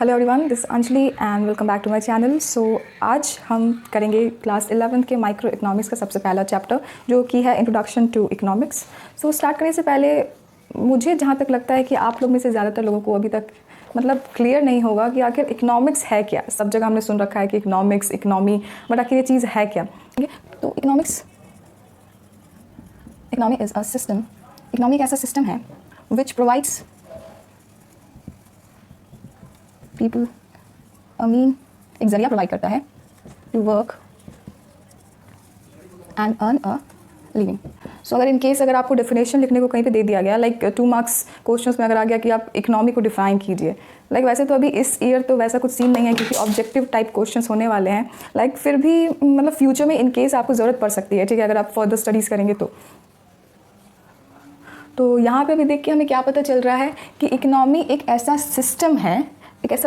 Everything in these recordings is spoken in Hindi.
Hello everyone, this Anjali and welcome back to my channel. So आज हम करेंगे क्लास 11th के माइक्रो इकोनॉमिक्स का सबसे पहला चैप्टर जो कि है introduction to economics. So start करने से पहले मुझे जहाँ तक लगता है कि आप लोग में से ज़्यादातर लोगों को अभी तक क्लियर नहीं होगा कि आखिर इकोनॉमिक्स है क्या। सब जगह हमने सुन रखा है कि इकोनॉमिक्स, इकोनॉमी, बट आखिर ये चीज़ है क्या। ठीक है, तो economy is a system. Economy एक ऐसा सिस्टम है विच प्रोवाइड्स पीपल एक जरिया प्रोवाइड करता है to work and earn a living. So अगर इन केस अगर आपको डेफिनेशन लिखने को कहीं पे दे दिया गया, लाइक 2 मार्क्स क्वेश्चंस में अगर आ गया कि आप इकोनॉमी को डिफाइन कीजिए, लाइक वैसे तो अभी इस ईयर तो वैसा कुछ सीन नहीं है क्योंकि ऑब्जेक्टिव टाइप क्वेश्चंस होने वाले हैं, लाइक फिर भी फ्यूचर में इन केस आपको ज़रूरत पड़ सकती है। ठीक है, अगर आप फर्दर स्टडीज़ करेंगे तो यहाँ पे भी देख के हमें क्या पता चल रहा है कि इकोनॉमी एक ऐसा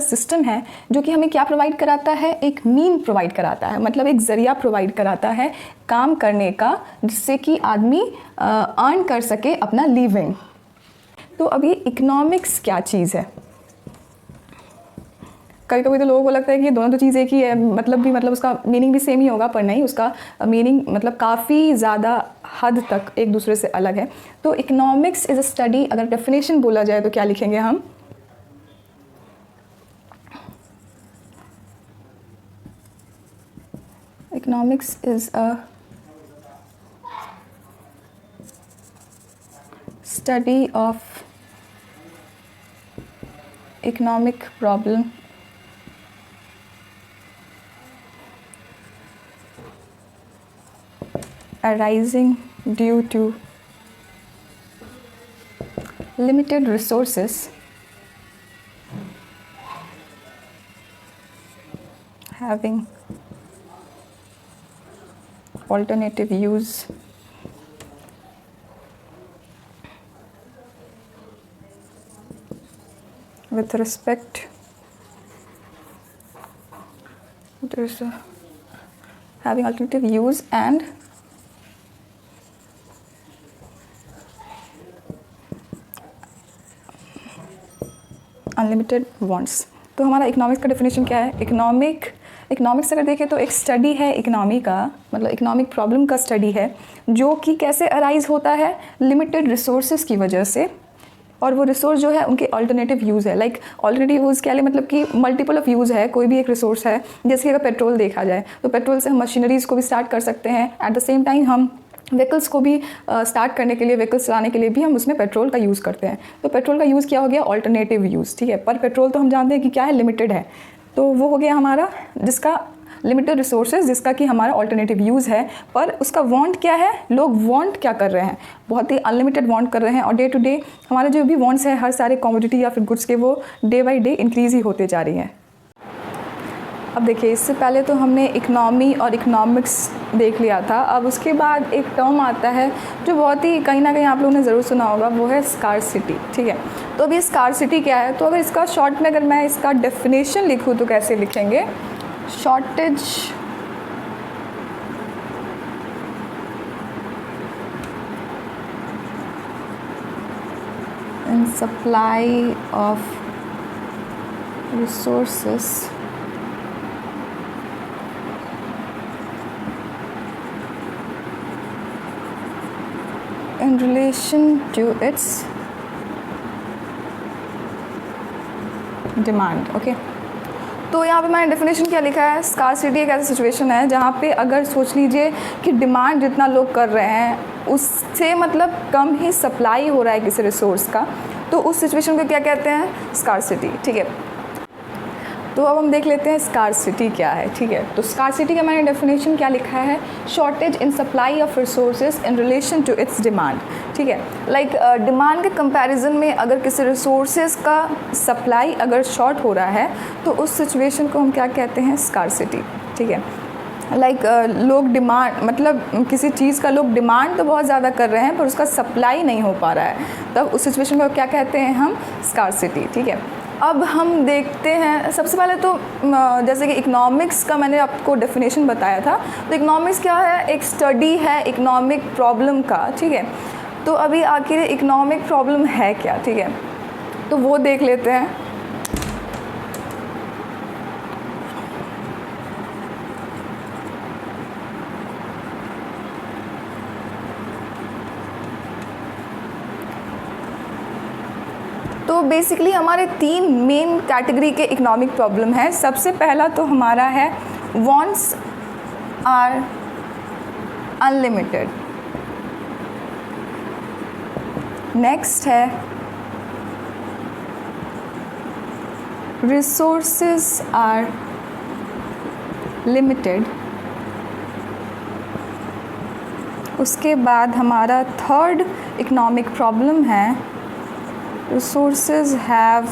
सिस्टम है जो कि हमें क्या प्रोवाइड कराता है, एक मीन प्रोवाइड कराता है, मतलब एक ज़रिया प्रोवाइड कराता है काम करने का, जिससे कि आदमी अर्न कर सके अपना लिविंग। तो अब ये इकोनॉमिक्स क्या चीज़ है? कभी कभी तो लोगों को लगता है कि दोनों तो चीज़ एक ही है, मतलब उसका मीनिंग भी सेम ही होगा, पर नहीं, उसका मीनिंग काफ़ी ज़्यादा हद तक एक दूसरे से अलग है। तो इकोनॉमिक्स इज़ अ स्टडी, अगर डेफिनेशन बोला जाए तो क्या लिखेंगे हम? Economics is a study of economic problem arising due to limited resources having alternative use with respect having alternative use and unlimited wants. तो हमारा इकोनॉमिक्स का डेफिनेशन क्या है? इकोनॉमिक्स अगर देखें तो एक स्टडी है इकोनॉमी का, इकोनॉमिक प्रॉब्लम का स्टडी है जो कि कैसे अराइज होता है, लिमिटेड रिसोर्सेज की वजह से, और वो रिसोर्स जो है उनके अल्टरनेटिव यूज़ है। अल्टरनेटिव यूज़ क्या है, कि मल्टीपल ऑफ यूज़ है कोई भी एक रिसोर्स है। जैसे कि अगर पेट्रोल देखा जाए तो पेट्रोल से हम मशीनरीज़ को भी स्टार्ट कर सकते हैं, एट द सेम टाइम हम व्हीकल्स को भी स्टार्ट करने के लिए, व्हीकल्स चलाने के लिए भी हम उसमें पेट्रोल का यूज़ करते हैं। तो पेट्रोल का यूज़ क्या हो गया? Alternative use. ठीक है, पर पेट्रोल तो हम जानते हैं कि क्या है, लिमिटेड है। तो वो हो गया हमारा जिसका लिमिटेड रिसोर्सेज, जिसका कि हमारा अल्टरनेटिव यूज़ है। पर उसका वांट क्या है? लोग वांट क्या कर रहे हैं? बहुत ही अनलिमिटेड वांट कर रहे हैं, और डे टू डे हमारे जो भी वांट्स हैं हर सारे कमोडिटी या फिर गुड्स के, वो डे बाई डे इंक्रीज़ ही होते जा रही हैं। अब देखिए, इससे पहले तो हमने इकोनॉमी और इकोनॉमिक्स देख लिया था। अब उसके बाद एक टर्म आता है जो बहुत ही कहीं ना कहीं आप लोगों ने ज़रूर सुना होगा, वो है स्कार्सिटी। ठीक है, तो अभी स्कार्सिटी क्या है? तो अगर इसका शॉर्ट में अगर मैं इसका डेफिनेशन लिखूँ तो कैसे लिखेंगे? Shortage in supply of resources in relation to its demand। Okay, तो यहाँ पे मैंने डेफिनेशन क्या लिखा है? स्कार्सिटी एक ऐसा सिचुएशन है जहाँ पे अगर सोच लीजिए कि डिमांड जितना लोग कर रहे हैं उससे कम ही सप्लाई हो रहा है किसी रिसोर्स का, तो उस सिचुएशन को क्या कहते हैं? स्कार्सिटी। ठीक है, तो अब हम देख लेते हैं स्कार्सिटी क्या है। ठीक है, तो स्कार्सिटी का मैंने डेफिनेशन क्या लिखा है? Shortage in supply of resources in relation to its demand. ठीक है, डिमांड के कंपैरिजन में अगर किसी रिसोर्सेज का सप्लाई अगर शॉर्ट हो रहा है तो उस सिचुएशन को हम क्या कहते हैं? स्कार्सिटी। ठीक है, लोग डिमांड किसी चीज़ का लोग डिमांड तो बहुत ज़्यादा कर रहे हैं पर उसका सप्लाई नहीं हो पा रहा है, तब उस सिचुएशन को क्या कहते हैं हम? स्कार्सिटी। ठीक है, अब हम देखते हैं सबसे पहले तो जैसे कि इकोनॉमिक्स का मैंने आपको डेफिनेशन बताया था, तो इकोनॉमिक्स क्या है? एक स्टडी है इकोनॉमिक प्रॉब्लम का। ठीक है, तो अभी आखिर इकोनॉमिक प्रॉब्लम है क्या? ठीक है, तो वो देख लेते हैं। बेसिकली हमारे 3 मेन कैटेगरी के इकोनॉमिक प्रॉब्लम है। सबसे पहला तो हमारा है वांट्स आर अनलिमिटेड, नेक्स्ट है रिसोर्सेज आर लिमिटेड, उसके बाद हमारा थर्ड इकोनॉमिक प्रॉब्लम है रिसोर्सेज हैव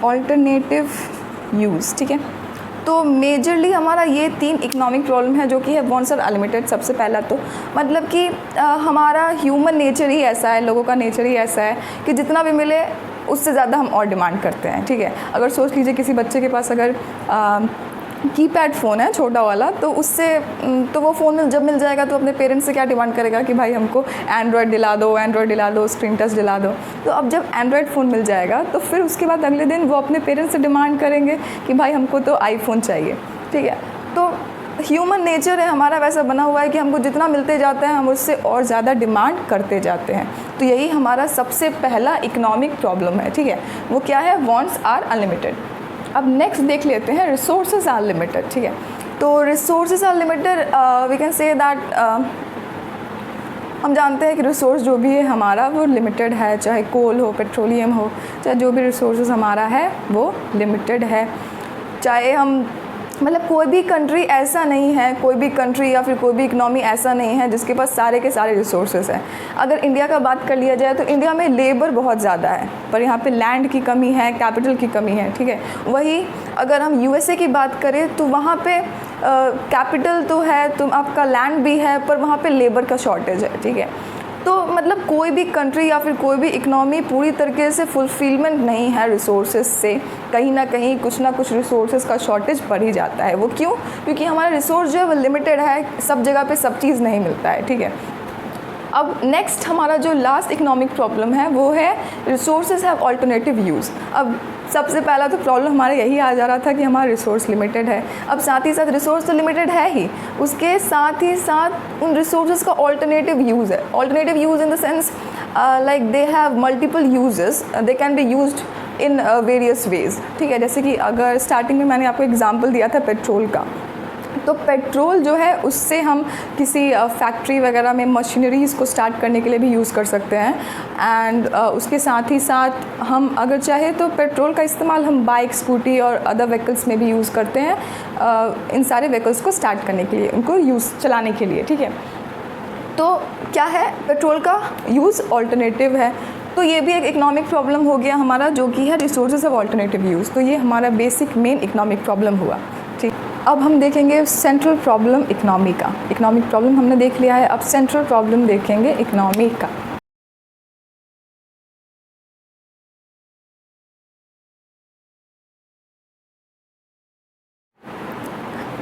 ऑल्टरनेटिव यूज़। ठीक है, तो मेजरली हमारा ये 3 इकोनॉमिक प्रॉब्लम है जो कि है वांट्स आर अनलिमिटेड। सबसे पहला तो मतलब कि हमारा ह्यूमन नेचर ही ऐसा है, लोगों का नेचर ही ऐसा है कि जितना भी मिले उससे ज़्यादा हम और डिमांड करते हैं। ठीक है, अगर सोच लीजिए किसी बच्चे के पास अगर कीपैड फ़ोन है छोटा वाला, तो उससे तो वो फ़ोन जब मिल जाएगा तो अपने पेरेंट्स से क्या डिमांड करेगा कि भाई हमको एंड्रॉयड दिला दो, स्क्रीन टच दिला दो। तो अब जब एंड्रॉयड फ़ोन मिल जाएगा तो फिर उसके बाद अगले दिन वो अपने पेरेंट्स से डिमांड करेंगे कि भाई हमको तो आईफोन चाहिए। ठीक है, तो ह्यूमन नेचर है हमारा वैसा बना हुआ है कि हमको जितना मिलते जाता है हम उससे और ज़्यादा डिमांड करते जाते हैं। तो यही हमारा सबसे पहला इकोनॉमिक प्रॉब्लम है। ठीक है, वो क्या है, वांट्स आर अनलिमिटेड। अब नेक्स्ट देख लेते हैं रिसोर्सेज आर लिमिटेड। ठीक है, तो resources are limited we can say that हम जानते हैं कि रिसोर्स जो भी है हमारा वो लिमिटेड है, चाहे कोल हो, पेट्रोलियम हो, चाहे जो भी रिसोर्सेज हमारा है वो लिमिटेड है। चाहे हम मतलब कोई भी कंट्री ऐसा नहीं है, कोई भी कंट्री या फिर कोई भी इकनॉमी ऐसा नहीं है जिसके पास सारे के सारे रिसोर्सेज हैं। अगर इंडिया का बात कर लिया जाए तो इंडिया में लेबर बहुत ज़्यादा है, पर यहाँ पे लैंड की कमी है, कैपिटल की कमी है। ठीक है, वही अगर हम यूएसए की बात करें तो वहाँ पे कैपिटल तो है, तो आपका लैंड भी है, पर वहाँ पे लेबर का शॉर्टेज है। ठीक है, तो मतलब कोई भी कंट्री या फिर कोई भी इकनॉमी पूरी तरीके से फुलफिलमेंट नहीं है रिसोर्सेज से, कहीं ना कहीं कुछ ना कुछ रिसोर्सेज का शॉर्टेज पड़ ही जाता है। वो क्यों? क्योंकि हमारा रिसोर्स जो है वो लिमिटेड है, सब जगह पे सब चीज़ नहीं मिलता है। ठीक है, अब नेक्स्ट हमारा जो लास्ट इकोनॉमिक प्रॉब्लम है वो है रिसोर्सेज हैव ऑल्टरनेटिव यूज़। अब सबसे पहला तो प्रॉब्लम हमारा यही आ जा रहा था कि हमारा रिसोर्स लिमिटेड है। अब साथ ही साथ रिसोर्स तो लिमिटेड है ही, उसके साथ ही साथ उन रिसोर्सेज का ऑल्टरनेटिव यूज़ है। Alternative use in the sense like they have multiple uses, they can be used in various ways. ठीक है, जैसे कि अगर स्टार्टिंग में मैंने आपको एग्जांपल दिया था पेट्रोल का, तो पेट्रोल जो है उससे हम किसी फैक्ट्री वगैरह में मशीनरीज़ को स्टार्ट करने के लिए भी यूज़ कर सकते हैं। एंड उसके साथ ही साथ हम अगर चाहे तो पेट्रोल का इस्तेमाल हम बाइक, स्कूटी और अदर व्हीकल्स में भी यूज़ करते हैं, इन सारे व्हीकल्स को स्टार्ट करने के लिए, उनको चलाने के लिए। ठीक है, तो क्या है, पेट्रोल का यूज़ ऑल्टरनेटिव है। तो ये भी एक इकोनॉमिक प्रॉब्लम हो गया हमारा, जो कि है रिसोर्सेज ऑफ ऑल्टरनेटिव यूज़। तो ये हमारा बेसिक मेन इकोनॉमिक प्रॉब्लम हुआ। ठीक, अब हम देखेंगे सेंट्रल प्रॉब्लम इकोनॉमी का। इकोनॉमिक प्रॉब्लम हमने देख लिया है, अब सेंट्रल प्रॉब्लम देखेंगे इकोनॉमी का।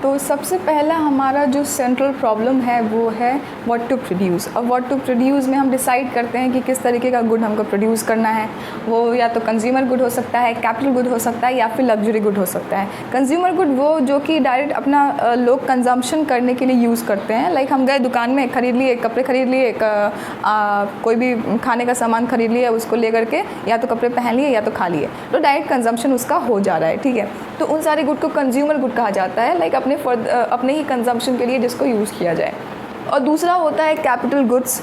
तो सबसे पहला हमारा जो सेंट्रल प्रॉब्लम है वो है व्हाट टू प्रोड्यूस। अब व्हाट टू प्रोड्यूस में हम डिसाइड करते हैं कि किस तरीके का गुड हमको प्रोड्यूस करना है। वो या तो कंज्यूमर गुड हो सकता है, कैपिटल गुड हो सकता है, या फिर लग्जरी गुड हो सकता है। कंज्यूमर गुड वो जो कि डायरेक्ट अपना लोग कंजम्पशन करने के लिए यूज़ करते हैं। लाइक हम गए दुकान में, खरीद लिए, कपड़े खरीद लिए, कोई भी खाने का सामान खरीद लिया, उसको ले करके या तो कपड़े पहन लिए या तो खा लिए, तो डायरेक्ट कंजम्पशन उसका हो जा रहा है। ठीक है, तो उन सारे गुड को कंज्यूमर गुड कहा जाता है, लाइक अपने ही कंजम्पशन के लिए जिसको यूज़ किया जाए। और दूसरा होता है कैपिटल गुड्स,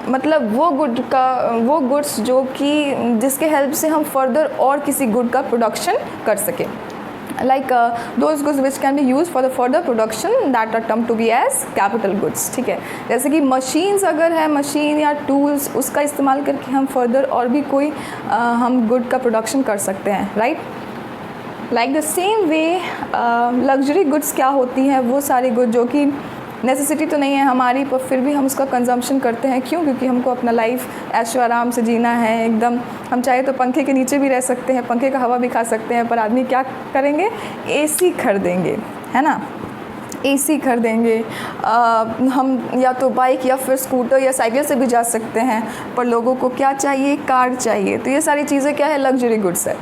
मतलब वो गुड्स जो कि जिसके हेल्प से हम फर्दर और किसी गुड का प्रोडक्शन कर सकें। Like those goods which can be use for the further production that are term to be as capital goods. ठीक है, जैसे कि मशीन्स अगर है, मशीन या टूल्स, उसका इस्तेमाल करके हम फर्दर और भी कोई हम गुड का प्रोडक्शन कर सकते हैं। Right, like the same way luxury goods क्या होती हैं, वो सारी गुड जो कि नेसेसिटी तो नहीं है हमारी, पर फिर भी हम उसका कंजम्पशन करते हैं। क्यों? क्योंकि हमको अपना लाइफ ऐशो आराम से जीना है एकदम। हम चाहे तो पंखे के नीचे भी रह सकते हैं, पंखे का हवा भी खा सकते हैं, पर आदमी क्या करेंगे, एसी खरीदेंगे, है ना, एसी खरीदेंगे। हम या तो बाइक या फिर स्कूटर या साइकिल से भी जा सकते हैं, पर लोगों को क्या चाहिए, कार चाहिए। तो ये सारी चीज़ें क्या है, लग्जरी गुड्स है।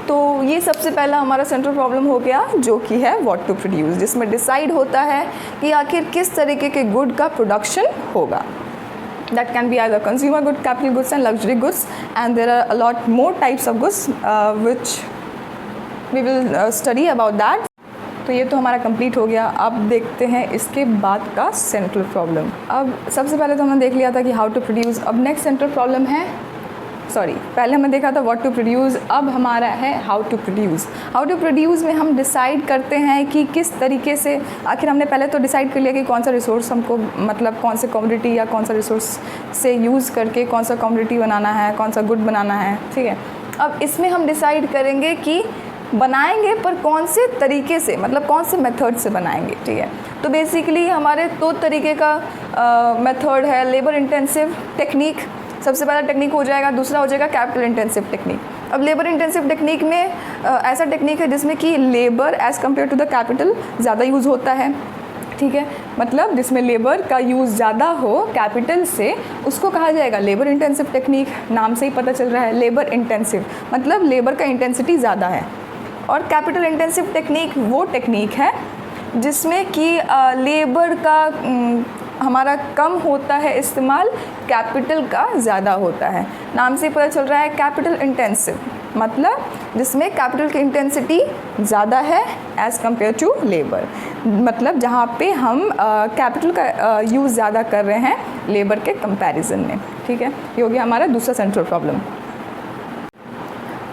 तो ये सबसे पहला हमारा सेंट्रल प्रॉब्लम हो गया, जो कि है व्हाट टू प्रोड्यूस, जिसमें डिसाइड होता है कि आखिर किस तरीके के गुड का प्रोडक्शन होगा. That can be either consumer good, capital goods and luxury goods, and there are a lot more types of goods which we will study about that. तो ये तो हमारा कंप्लीट हो गया. अब देखते हैं इसके बाद का सेंट्रल प्रॉब्लम. अब सबसे पहले तो हमने देख लिया था कि हाउ टू प्रोड्यूस. अब नेक्स्ट सेंट्रल प्रॉब्लम है, पहले हमने देखा था व्हाट टू प्रोड्यूस, अब हमारा है how to produce. How to produce में हम डिसाइड करते हैं कि किस तरीके से, आखिर हमने पहले तो डिसाइड कर लिया कि कौन सा रिसोर्स हमको, मतलब कौन से कमोडिटी या कौन सा रिसोर्स से यूज़ करके कौन सा कमोडिटी बनाना है, कौन सा गुड बनाना है. ठीक है, अब इसमें हम डिसाइड करेंगे कि बनाएंगे पर कौन से तरीके से, मतलब कौन से मेथड से बनाएंगे. ठीक है, तो बेसिकली हमारे 2 तरीके का मेथड है. लेबर इंटेंसिव टेक्निक सबसे पहला टेक्निक हो जाएगा, दूसरा हो जाएगा कैपिटल इंटेंसिव टेक्निक. अब लेबर इंटेंसिव टेक्निक में ऐसा टेक्निक है जिसमें कि labour as compare to the capital ज़्यादा यूज़ होता है. ठीक है, मतलब जिसमें लेबर का यूज़ ज़्यादा हो कैपिटल से, उसको कहा जाएगा लेबर इंटेंसिव टेक्निक. नाम से ही पता चल रहा है, लेबर इंटेंसिव मतलब लेबर का इंटेंसिटी ज़्यादा है. और कैपिटल इंटेंसिव टेक्निक वो टेक्निक है जिसमें कि लेबर का हमारा कम होता है इस्तेमाल, कैपिटल का ज़्यादा होता है. नाम से पता चल रहा है कैपिटल इंटेंसिव, मतलब जिसमें कैपिटल की इंटेंसिटी ज़्यादा है एज़ कम्पेयर टू लेबर, मतलब जहाँ पे हम कैपिटल का यूज़ ज़्यादा कर रहे हैं लेबर के कंपैरिजन में. ठीक है, ये हो गया हमारा दूसरा सेंट्रल प्रॉब्लम.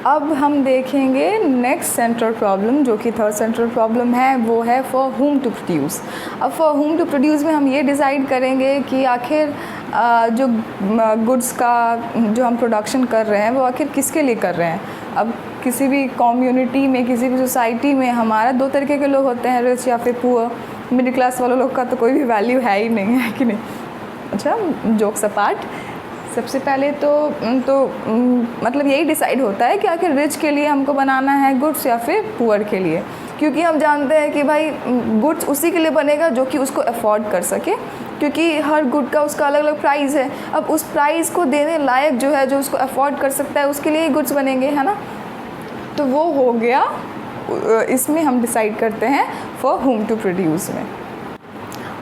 अब हम देखेंगे नेक्स्ट सेंट्रल प्रॉब्लम, जो कि थर्ड सेंट्रल प्रॉब्लम है, वो है फॉर हुम टू प्रोड्यूस. अब फॉर हुम टू प्रोड्यूस में हम ये डिसाइड करेंगे कि आखिर जो गुड्स का जो हम प्रोडक्शन कर रहे हैं वो आखिर किसके लिए कर रहे हैं. अब किसी भी कम्युनिटी में, किसी भी सोसाइटी में हमारा 2 तरीके के लोग होते हैं, रिच या फिर पुअर. मिडिल क्लास वालों लोग का तो कोई भी वैल्यू है ही नहीं, है कि नहीं. अच्छा, जोक्स अपार्ट, सबसे पहले तो मतलब यही डिसाइड होता है कि आखिर रिच के लिए हमको बनाना है गुड्स या फिर पुअर के लिए, क्योंकि हम जानते हैं कि भाई गुड्स उसी के लिए बनेगा जो कि उसको अफोर्ड कर सके, क्योंकि हर गुड का उसका अलग अलग प्राइस है. अब उस प्राइस को देने लायक जो है, जो उसको अफोर्ड कर सकता है, उसके लिए ही गुड्स बनेंगे, है ना. तो वो हो गया, इसमें हम डिसाइड करते हैं फॉर हुम टू प्रोड्यूस में.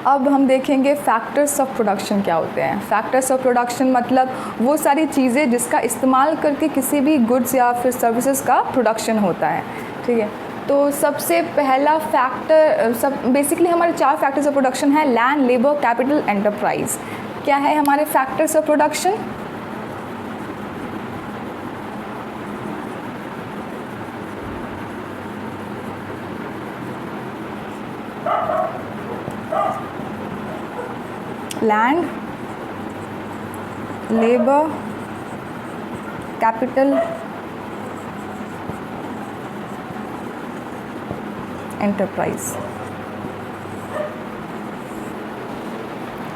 अब हम देखेंगे फैक्टर्स ऑफ प्रोडक्शन क्या होते हैं. फैक्टर्स ऑफ प्रोडक्शन मतलब वो सारी चीज़ें जिसका इस्तेमाल करके किसी भी गुड्स या फिर सर्विसेज का प्रोडक्शन होता है. ठीक है, तो सबसे पहला फैक्टर, बेसिकली हमारे 4 फैक्टर्स ऑफ प्रोडक्शन है: लैंड, लेबर, कैपिटल, एंटरप्राइज. क्या है हमारे factors of production? Land, labour, capital, enterprise.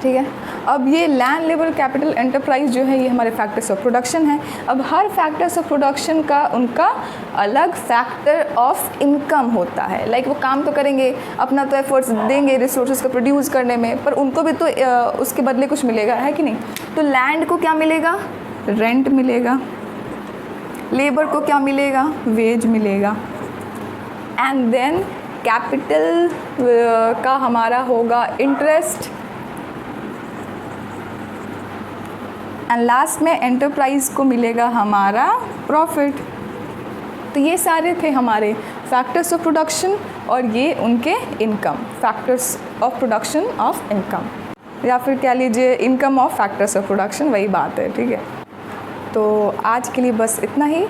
ठीक है, अब ये लैंड, लेबर, कैपिटल, एंटरप्राइज जो है ये हमारे फैक्टर्स ऑफ प्रोडक्शन है. अब हर फैक्टर्स ऑफ प्रोडक्शन का उनका अलग फैक्टर ऑफ इनकम होता है. लाइक वो काम तो करेंगे, अपना तो एफर्ट्स देंगे रिसोर्सेज को प्रोड्यूस करने में, पर उनको भी तो उसके बदले कुछ मिलेगा, है कि नहीं. तो लैंड को क्या मिलेगा? रेंट मिलेगा. लेबर को क्या मिलेगा? वेज मिलेगा. एंड देन कैपिटल का हमारा होगा इंटरेस्ट. एंड लास्ट में एंटरप्राइज को मिलेगा हमारा प्रॉफिट. तो ये सारे थे हमारे फैक्टर्स ऑफ प्रोडक्शन और ये उनके income, factors of production of income, या फिर कह लीजिए income of factors of production, वही बात है. ठीक है, तो आज के लिए बस इतना ही.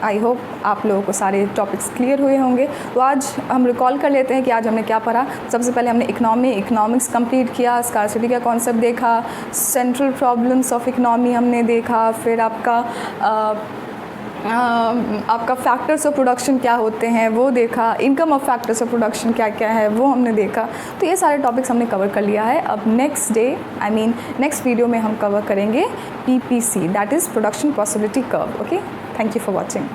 आई होप आप लोगों को सारे टॉपिक्स क्लियर हुए होंगे. तो आज हम रिकॉल कर लेते हैं कि आज हमने क्या पढ़ा. सबसे पहले हमने इकोनॉमिक्स कंप्लीट किया, स्कार्सिटी का कॉन्सेप्ट देखा, सेंट्रल प्रॉब्लम्स ऑफ इकोनॉमी हमने देखा, फिर आपका फैक्टर्स ऑफ प्रोडक्शन क्या होते हैं वो देखा, income of factors of production क्या क्या है वो हमने देखा. तो ये सारे टॉपिक्स हमने कवर कर लिया है. अब नेक्स्ट वीडियो में हम कवर करेंगे PPC, that is production possibility curve. Okay, thank you for watching.